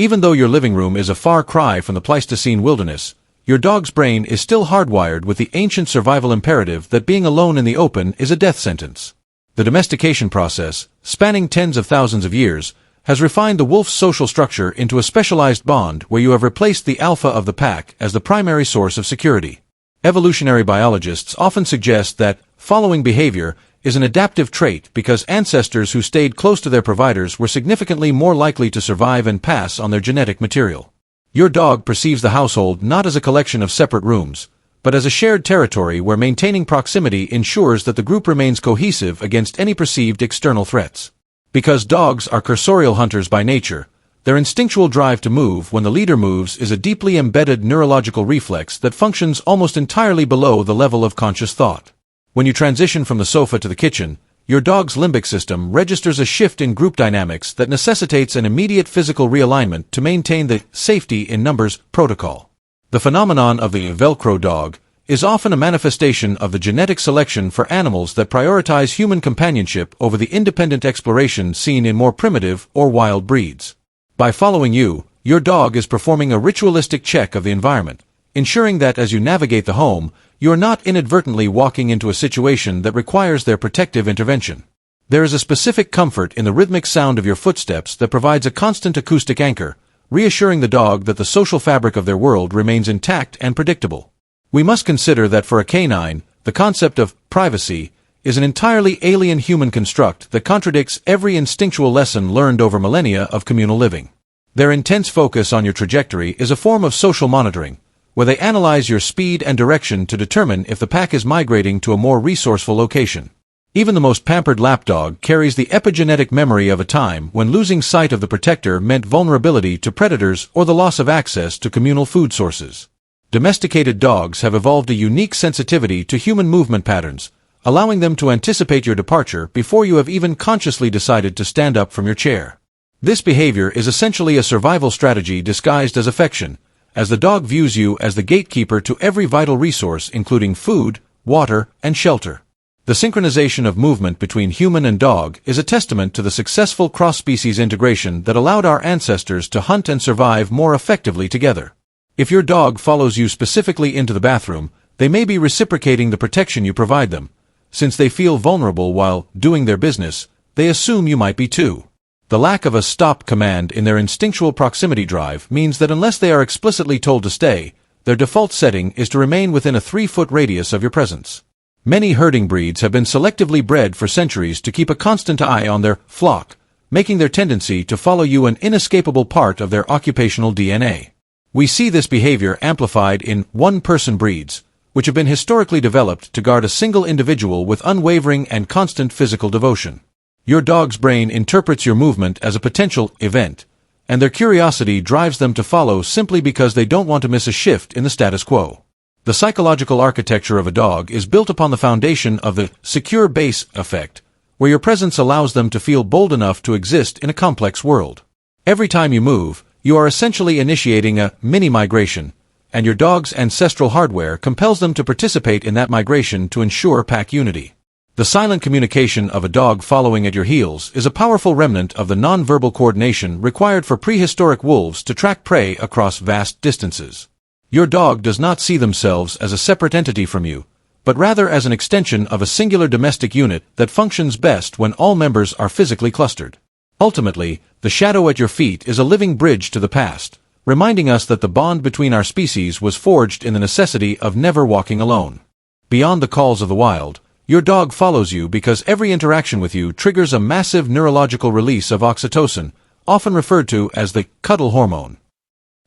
Even though your living room is a far cry from the Pleistocene wilderness, your dog's brain is still hardwired with the ancient survival imperative that being alone in the open is a death sentence. The domestication process, spanning tens of thousands of years, has refined the wolf's social structure into a specialized bond where you have replaced the alpha of the pack as the primary source of security. Evolutionary biologists often suggest that following behavior is an adaptive trait because ancestors who stayed close to their providers were significantly more likely to survive and pass on their genetic material. Your dog perceives the household not as a collection of separate rooms, but as a shared territory where maintaining proximity ensures that the group remains cohesive against any perceived external threats. Because dogs are cursorial hunters by nature, their instinctual drive to move when the leader moves is a deeply embedded neurological reflex that functions almost entirely below the level of conscious thought. When you transition from the sofa to the kitchen, your dog's limbic system registers a shift in group dynamics that necessitates an immediate physical realignment to maintain the safety in numbers protocol. The phenomenon of the Velcro dog is often a manifestation of the genetic selection for animals that prioritize human companionship over the independent exploration seen in more primitive or wild breeds. By following you, your dog is performing a ritualistic check of the environment, ensuring that as you navigate the home, you are not inadvertently walking into a situation that requires their protective intervention. There is a specific comfort in the rhythmic sound of your footsteps that provides a constant acoustic anchor, reassuring the dog that the social fabric of their world remains intact and predictable. We must consider that for a canine, the concept of privacy is an entirely alien human construct that contradicts every instinctual lesson learned over millennia of communal living. Their intense focus on your trajectory is a form of social monitoring, where they analyze your speed and direction to determine if the pack is migrating to a more resourceful location. Even the most pampered lapdog carries the epigenetic memory of a time when losing sight of the protector meant vulnerability to predators or the loss of access to communal food sources. Domesticated dogs have evolved a unique sensitivity to human movement patterns, allowing them to anticipate your departure before you have even consciously decided to stand up from your chair. This behavior is essentially a survival strategy disguised as affection, as the dog views you as the gatekeeper to every vital resource including food, water, and shelter. The synchronization of movement between human and dog is a testament to the successful cross-species integration that allowed our ancestors to hunt and survive more effectively together. If your dog follows you specifically into the bathroom, they may be reciprocating the protection you provide them. Since they feel vulnerable while doing their business, they assume you might be too. The lack of a stop command in their instinctual proximity drive means that unless they are explicitly told to stay, their default setting is to remain within a 3-foot radius of your presence. Many herding breeds have been selectively bred for centuries to keep a constant eye on their flock, making their tendency to follow you an inescapable part of their occupational DNA. We see this behavior amplified in one-person breeds, which have been historically developed to guard a single individual with unwavering and constant physical devotion. Your dog's brain interprets your movement as a potential event, and their curiosity drives them to follow simply because they don't want to miss a shift in the status quo. The psychological architecture of a dog is built upon the foundation of the secure base effect, where your presence allows them to feel bold enough to exist in a complex world. Every time you move, you are essentially initiating a mini-migration, and your dog's ancestral hardware compels them to participate in that migration to ensure pack unity. The silent communication of a dog following at your heels is a powerful remnant of the non-verbal coordination required for prehistoric wolves to track prey across vast distances. Your dog does not see themselves as a separate entity from you, but rather as an extension of a singular domestic unit that functions best when all members are physically clustered. Ultimately, the shadow at your feet is a living bridge to the past, reminding us that the bond between our species was forged in the necessity of never walking alone. Beyond the calls of the wild, your dog follows you because every interaction with you triggers a massive neurological release of oxytocin, often referred to as the cuddle hormone.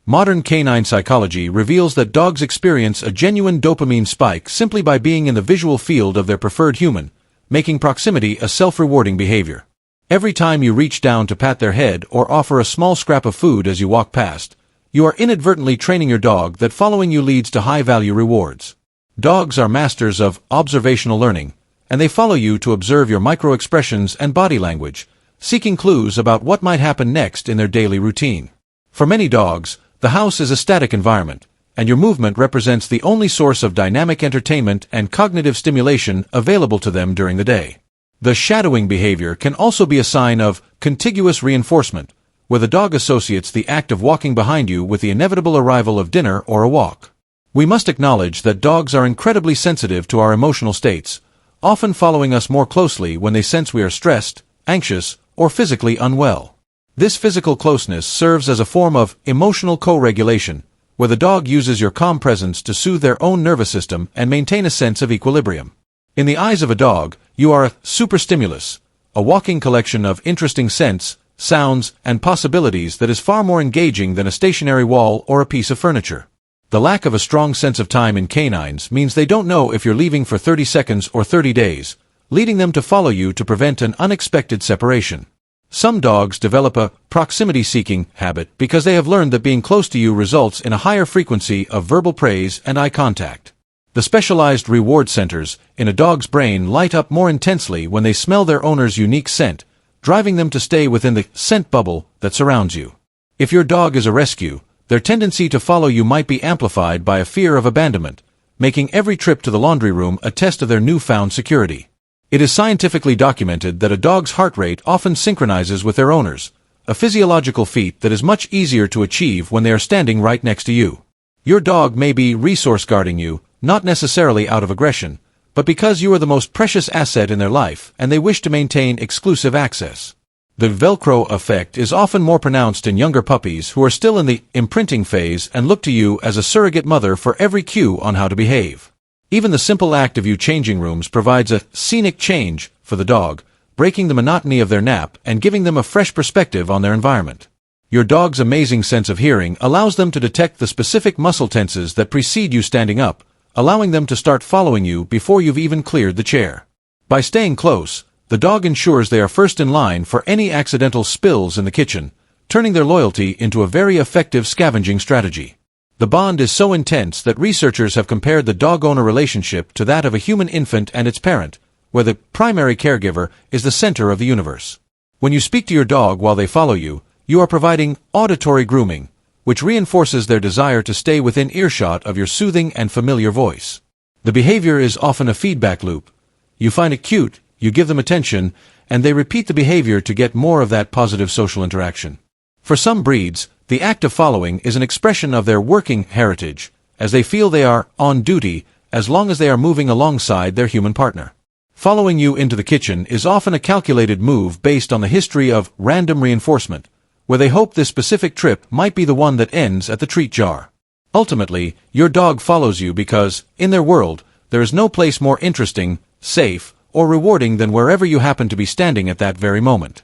Modern canine psychology reveals that dogs experience a genuine dopamine spike simply by being in the visual field of their preferred human, making proximity a self-rewarding behavior. Every time you reach down to pat their head or offer a small scrap of food as you walk past, you are inadvertently training your dog that following you leads to high-value rewards. Dogs are masters of observational learning, and they follow you to observe your micro-expressions and body language, seeking clues about what might happen next in their daily routine. For many dogs, the house is a static environment, and your movement represents the only source of dynamic entertainment and cognitive stimulation available to them during the day. The shadowing behavior can also be a sign of contiguous reinforcement, where the dog associates the act of walking behind you with the inevitable arrival of dinner or a walk. We must acknowledge that dogs are incredibly sensitive to our emotional states, often following us more closely when they sense we are stressed, anxious, or physically unwell. This physical closeness serves as a form of emotional co-regulation, where the dog uses your calm presence to soothe their own nervous system and maintain a sense of equilibrium. In the eyes of a dog, you are a superstimulus, a walking collection of interesting scents, sounds, and possibilities that is far more engaging than a stationary wall or a piece of furniture. The lack of a strong sense of time in canines means they don't know if you're leaving for 30 seconds or 30 days, leading them to follow you to prevent an unexpected separation. Some dogs develop a proximity-seeking habit because they have learned that being close to you results in a higher frequency of verbal praise and eye contact. The specialized reward centers in a dog's brain light up more intensely when they smell their owner's unique scent, driving them to stay within the scent bubble that surrounds you. If your dog is a rescue, their tendency to follow you might be amplified by a fear of abandonment, making every trip to the laundry room a test of their newfound security. It is scientifically documented that a dog's heart rate often synchronizes with their owner's, a physiological feat that is much easier to achieve when they are standing right next to you. Your dog may be resource guarding you, not necessarily out of aggression, but because you are the most precious asset in their life and they wish to maintain exclusive access. The Velcro effect is often more pronounced in younger puppies who are still in the imprinting phase and look to you as a surrogate mother for every cue on how to behave. Even the simple act of you changing rooms provides a scenic change for the dog, breaking the monotony of their nap and giving them a fresh perspective on their environment. Your dog's amazing sense of hearing allows them to detect the specific muscle tenses that precede you standing up, allowing them to start following you before you've even cleared the chair. By staying close, the dog ensures they are first in line for any accidental spills in the kitchen, turning their loyalty into a very effective scavenging strategy. The bond is so intense that researchers have compared the dog-owner relationship to that of a human infant and its parent, where the primary caregiver is the center of the universe. When you speak to your dog while they follow you, you are providing auditory grooming, which reinforces their desire to stay within earshot of your soothing and familiar voice. The behavior is often a feedback loop. You find it cute, you give them attention, and they repeat the behavior to get more of that positive social interaction. For some breeds, the act of following is an expression of their working heritage, as they feel they are on duty as long as they are moving alongside their human partner. Following you into the kitchen is often a calculated move based on the history of random reinforcement, where they hope this specific trip might be the one that ends at the treat jar. Ultimately, your dog follows you because, in their world, there is no place more interesting, safe, or rewarding than wherever you happen to be standing at that very moment.